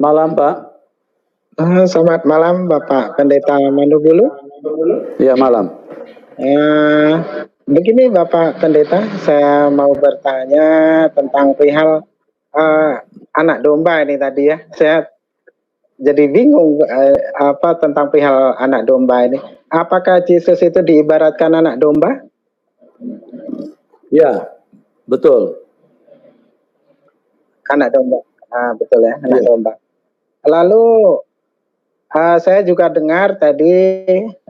Malam, Pak. Selamat malam, Bapak Pendeta Manubulu. Iya, malam. Begini, Bapak Pendeta, saya mau bertanya tentang perihal anak domba ini tadi ya. Saya jadi bingung tentang perihal anak domba ini. Apakah Yesus itu diibaratkan anak domba? Ya, betul. Anak domba. Betul ya, anak domba. Lalu saya juga dengar tadi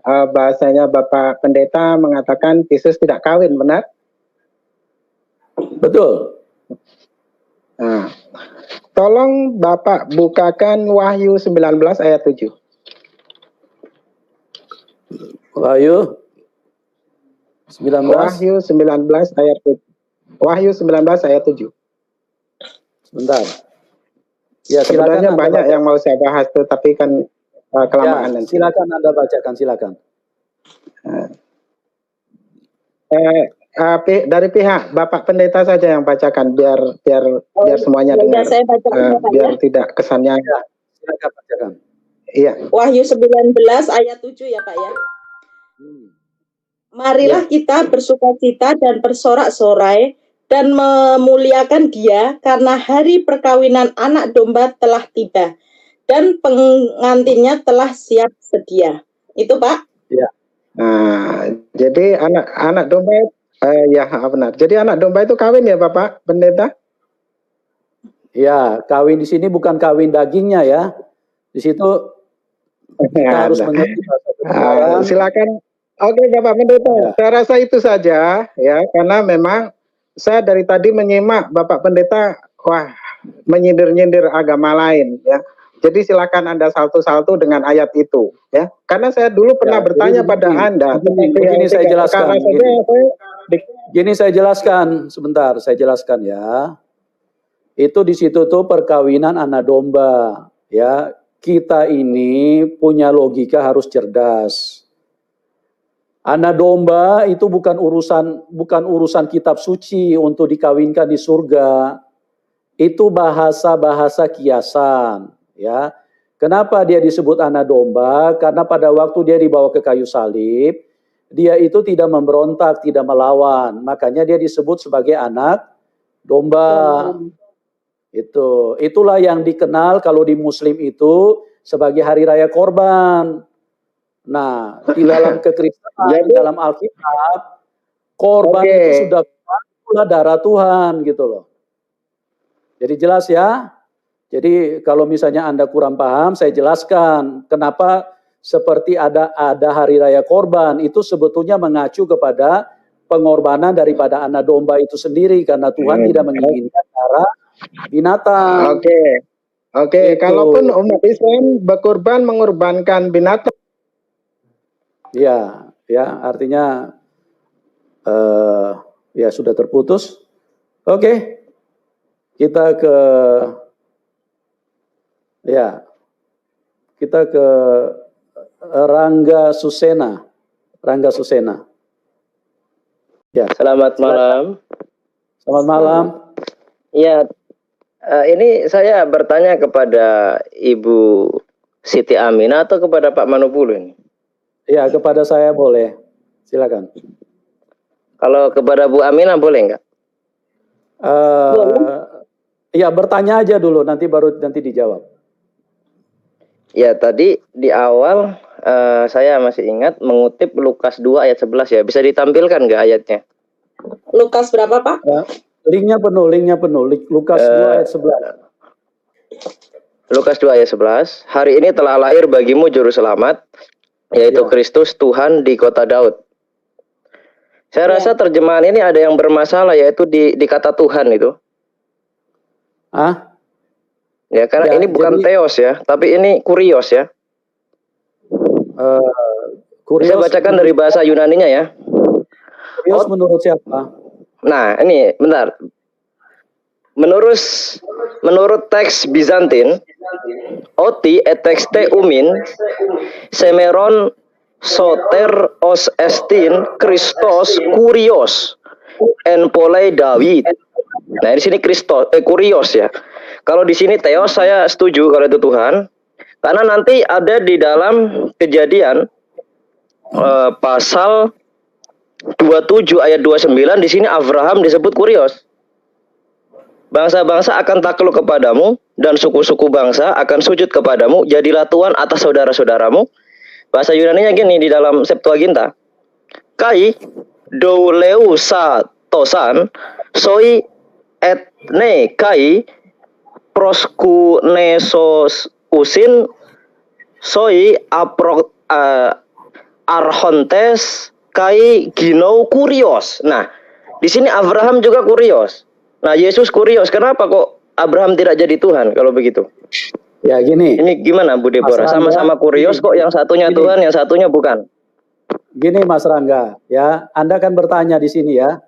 bahasanya Bapak Pendeta mengatakan Yesus tidak kawin, benar? Betul. Nah, tolong Bapak bukakan Wahyu 19 ayat 7. Wahyu 19. Wahyu 19 ayat 7. Wahyu 19 ayat 7. Sebentar. Ya, sebenarnya banyak yang mau saya bahas tuh, tapi kan kelamaan ya, nanti. Silakan Anda bacakan, silakan. Dari pihak Bapak Pendeta saja yang bacakan biar semuanya dengar. Saya bacakan, biar tidak kesannya. Ya, silakan bacakan. Iya. Wahyu 19 ayat 7 ya Pak ya. Marilah kita bersukacita dan bersorak-sorai dan memuliakan Dia karena hari perkawinan anak domba telah tiba dan pengantinnya telah siap sedia. Itu Pak? Ya. Nah, jadi anak domba ya benar. Jadi anak domba itu kawin ya Bapak Pendeta? Ya, kawin di sini bukan kawin dagingnya ya. Di situ kita harus mengerti bahasa silakan. Oke Bapak Pendeta, saya rasa itu saja ya, karena memang saya dari tadi menyimak Bapak Pendeta, menyindir-nyindir agama lain ya. Jadi silakan Anda salto-salto dengan ayat itu ya. Karena saya dulu pernah bertanya pada Anda. Begini saya jelaskan. Gini saya jelaskan, sebentar saya jelaskan ya. Itu di situ tuh perkawinan anak domba ya. Kita ini punya logika harus cerdas. Anak domba itu bukan urusan kitab suci untuk dikawinkan di surga. Itu bahasa-bahasa kiasan, ya. Kenapa dia disebut anak domba? Karena pada waktu dia dibawa ke kayu salib, dia itu tidak memberontak, tidak melawan. Makanya dia disebut sebagai anak domba. Itulah yang dikenal kalau di Muslim itu sebagai hari raya korban. Nah, di dalam kekristenan, di dalam Alkitab, korban itu sudah darah Tuhan gitu loh. Jadi jelas ya. Jadi kalau misalnya Anda kurang paham, saya jelaskan kenapa seperti ada hari raya korban itu sebetulnya mengacu kepada pengorbanan daripada anak domba itu sendiri karena Tuhan tidak menginginkan darah binatang. Oke. Kalaupun umat Islam berkorban mengorbankan binatang. Ya, artinya ya sudah terputus. Oke. Kita ke Rangga Susena. Ya. Selamat malam. Selamat malam. Ya, ini saya bertanya kepada Ibu Siti Aminah atau kepada Pak Manubulu ini? Ya, kepada saya boleh. Silakan. Kalau kepada Bu Aminah boleh nggak? Ya, bertanya aja dulu, nanti dijawab. Ya, tadi di awal saya masih ingat mengutip Lukas 2 ayat 11 ya. Bisa ditampilkan nggak ayatnya? Lukas berapa, Pak? Linknya penuh. Lukas 2 ayat 11. Lukas 2 ayat 11. Hari ini telah lahir bagimu juru selamat, yaitu Kristus Tuhan di kota Daud. Saya rasa terjemahan ini ada yang bermasalah, yaitu di kata Tuhan itu. Ya, karena ini bukan Theos ya, tapi ini Kurios ya. Bisa bacakan dari bahasa Yunaninya ya. Kurios menurut siapa? Nah, ini bentar. Menurut teks Bizantin, oti etexte umin semeron soter os estin Christos Kurios en polei David. Nah, di sini Kurios ya. Kalau di sini Theos saya setuju kalau itu Tuhan. Karena nanti ada di dalam Kejadian pasal 27 ayat 29 di sini Abraham disebut kurios. Bangsa-bangsa akan takluk kepadamu dan suku-suku bangsa akan sujud kepadamu. Jadilah tuan atas saudara-saudaramu. Bahasa Yunaninya gini di dalam Septuaginta. Kai douleu sa tosan soi etne kai proskunesos usin soi arhontes kai ginou kurios. Nah, di sini Abraham juga kurios. Nah, Yesus kurios. Kenapa kok Abraham tidak jadi Tuhan kalau begitu? Ya gini. Ini gimana Bu Deborah? Sama-sama kurios kok, yang satunya gini. Tuhan, yang satunya bukan. Gini Mas Rangga, ya, Anda kan bertanya di sini ya.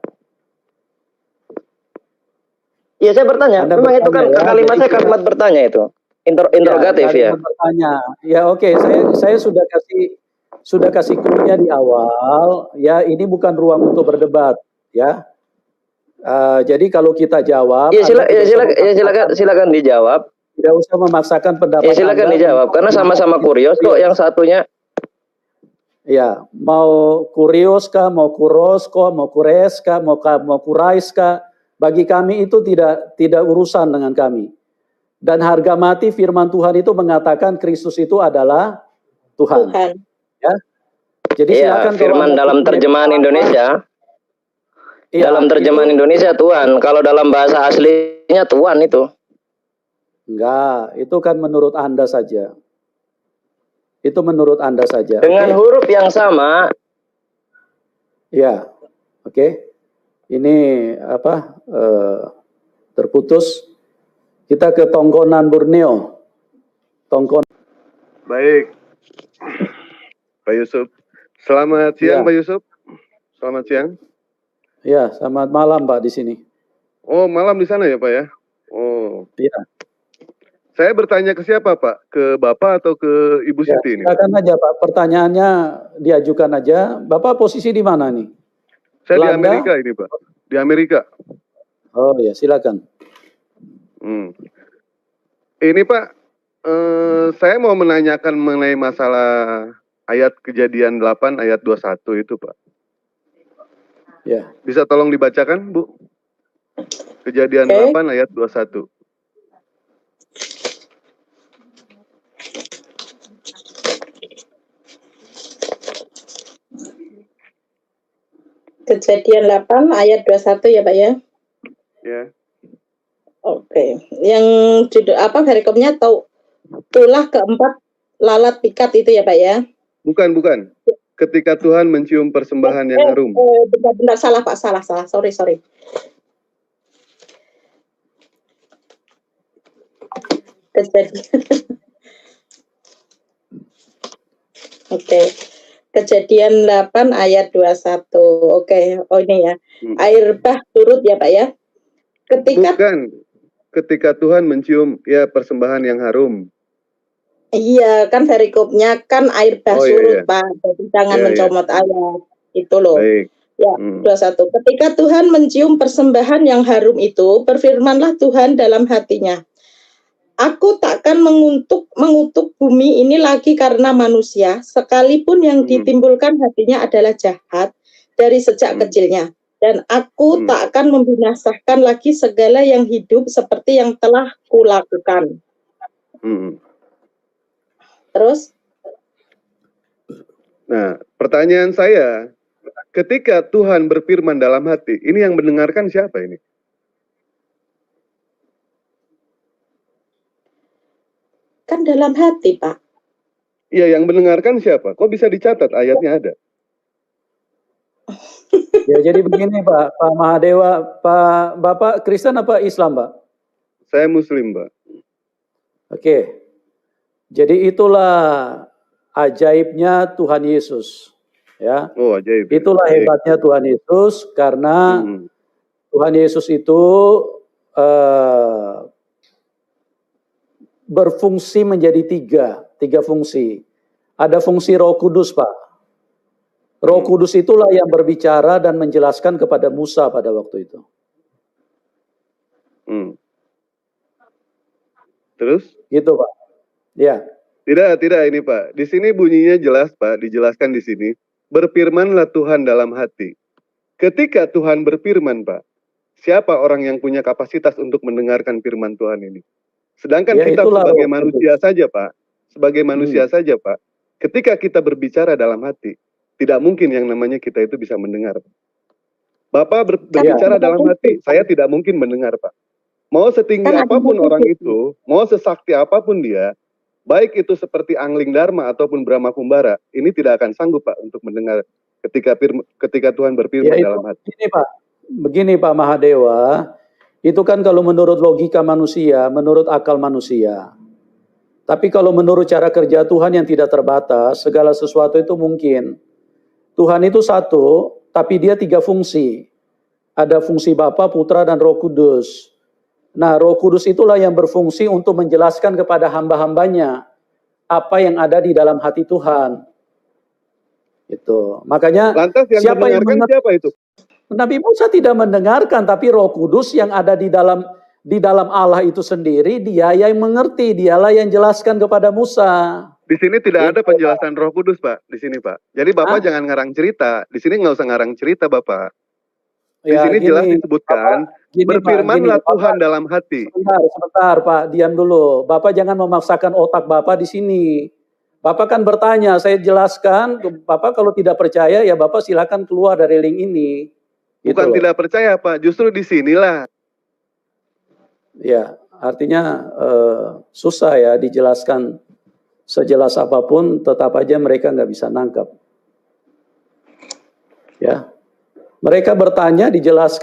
Iya, saya bertanya. Anda Memang itu kan bertanya, ya, kalimat saya jadi- kalimat bertanya itu. Interrogatif ya. Bertanya. Ya oke, saya sudah kasih clue-nya di awal. Ya, ini bukan ruang untuk berdebat, ya. Jadi kalau kita jawab, Ya, Anda tidak usah silakan dijawab. tidak usah memaksakan pendapat Ya, silakan Anda. dijawab karena sama-sama kurios kok, yang satunya. Ya, mau kurios kah, mau kuros kah, mau kures kah, mau kurais kah, bagi kami itu tidak urusan dengan kami. Dan harga mati firman Tuhan itu mengatakan Kristus itu adalah Tuhan. Ya. Jadi Iya, silakan firman kalau dalam terjemahan Indonesia. Iya, Dalam terjemahan Indonesia Tuhan, kalau dalam bahasa aslinya Tuhan itu. Enggak, itu kan menurut Anda saja. Itu menurut Anda saja. Dengan huruf yang sama. Ya, oke. Ini apa? Terputus. Kita ke Tongkonan Borneo. Baik, Pak Yusuf. Selamat siang, Ya. Pak Yusuf. Selamat siang. Ya, selamat malam Pak di sini. Oh, malam di sana ya, Pak ya? Oh, Iya. saya bertanya ke siapa, Pak? Ke Bapak atau ke Ibu Ya, Siti ini? silakan aja Pak. Pertanyaannya diajukan aja. Bapak posisi di mana nih? Saya di Belanda? Amerika ini, Pak. Di Amerika. Oh ya, silakan. Ini, Pak, saya mau menanyakan mengenai masalah ayat Kejadian 8 ayat 21 itu, Pak. Ya. Bisa tolong dibacakan, Bu? Kejadian 8 ayat 21. Kejadian 8 ayat 21 ya Pak ya. Ya. Oke. Yang judul apa varikomnya tulah keempat lalat pikat itu ya Pak ya. Bukan. Ketika Tuhan mencium persembahan yang harum. Benar salah Pak, salah. Sorry. Oke. Kejadian 8 ayat 21. Oke. Oh ini ya. Air bah turut ya Pak ya. Bukan. Ketika Tuhan mencium ya persembahan yang harum. Iya, kan verikopnya kan air bah surut, iya. Pak. Jadi jangan mencomot ayat. Itu loh. Baik. Ya, 21. Ketika Tuhan mencium persembahan yang harum itu, berfirmanlah Tuhan dalam hatinya, Aku takkan mengutuk bumi ini lagi karena manusia, sekalipun yang ditimbulkan hatinya adalah jahat dari sejak kecilnya. Dan aku tak akan membinasakan lagi segala yang hidup seperti yang telah kulakukan. Terus? Nah, pertanyaan saya, ketika Tuhan berfirman dalam hati, ini yang mendengarkan siapa ini? Kan dalam hati, Pak. Iya, yang mendengarkan siapa? Kok bisa dicatat ayatnya ada? Ya jadi begini Pak Mahadewa, Pak Bapak Kristen apa Islam Pak? Saya Muslim, Pak. Oke. Jadi itulah ajaibnya Tuhan Yesus, ya. Oh, ajaib. Itulah hebatnya Tuhan Yesus karena Tuhan Yesus itu berfungsi menjadi tiga fungsi. Ada fungsi Roh Kudus, Pak. Roh Kudus itulah yang berbicara dan menjelaskan kepada Musa pada waktu itu. Terus? Gitu Pak. Ya. Tidak ini Pak. Di sini bunyinya jelas Pak, dijelaskan di sini. Berfirmanlah Tuhan dalam hati. Ketika Tuhan berfirman Pak, siapa orang yang punya kapasitas untuk mendengarkan firman Tuhan ini? Sedangkan Ya, kita itulah sebagai Roh manusia Kudus. saja Pak, sebagai manusia saja Pak, ketika kita berbicara dalam hati, tidak mungkin yang namanya kita itu bisa mendengar. Bapak berbicara dalam hati, saya tidak mungkin mendengar Pak. Mau setinggi apapun orang itu, mau sesakti apapun dia, baik itu seperti Angling Dharma ataupun Brahma Kumbara, ini tidak akan sanggup Pak untuk mendengar ketika Tuhan berfirman Ya, dalam hati. Begini Pak Mahadewa, itu kan kalau menurut logika manusia, menurut akal manusia. Tapi kalau menurut cara kerja Tuhan yang tidak terbatas, segala sesuatu itu mungkin. Tuhan itu satu, tapi dia 3 fungsi. Ada fungsi Bapa, Putra, dan Roh Kudus. Nah, Roh Kudus itulah yang berfungsi untuk menjelaskan kepada hamba-hambanya apa yang ada di dalam hati Tuhan. Itu. Makanya lantas yang siapa siapa itu? Nabi Musa tidak mendengarkan, tapi Roh Kudus yang ada di dalam Allah itu sendiri, dia yang mengerti, dialah yang jelaskan kepada Musa. Di sini tidak ada penjelasan Roh Kudus Pak, di sini Pak. Jadi Bapak jangan ngarang cerita, di sini nggak usah ngarang cerita Bapak. Di sini jelas disebutkan, berfirmanlah Tuhan dalam hati. Sebentar Pak, diam dulu. Bapak jangan memaksakan otak Bapak di sini. Bapak kan bertanya, saya jelaskan, Bapak kalau tidak percaya ya Bapak silakan keluar dari link ini. Bukan tidak percaya Pak, justru di sinilah. Ya, artinya susah ya dijelaskan sejelas apapun, tetap aja mereka nggak bisa nangkap. Ya, mereka bertanya dijelaskan.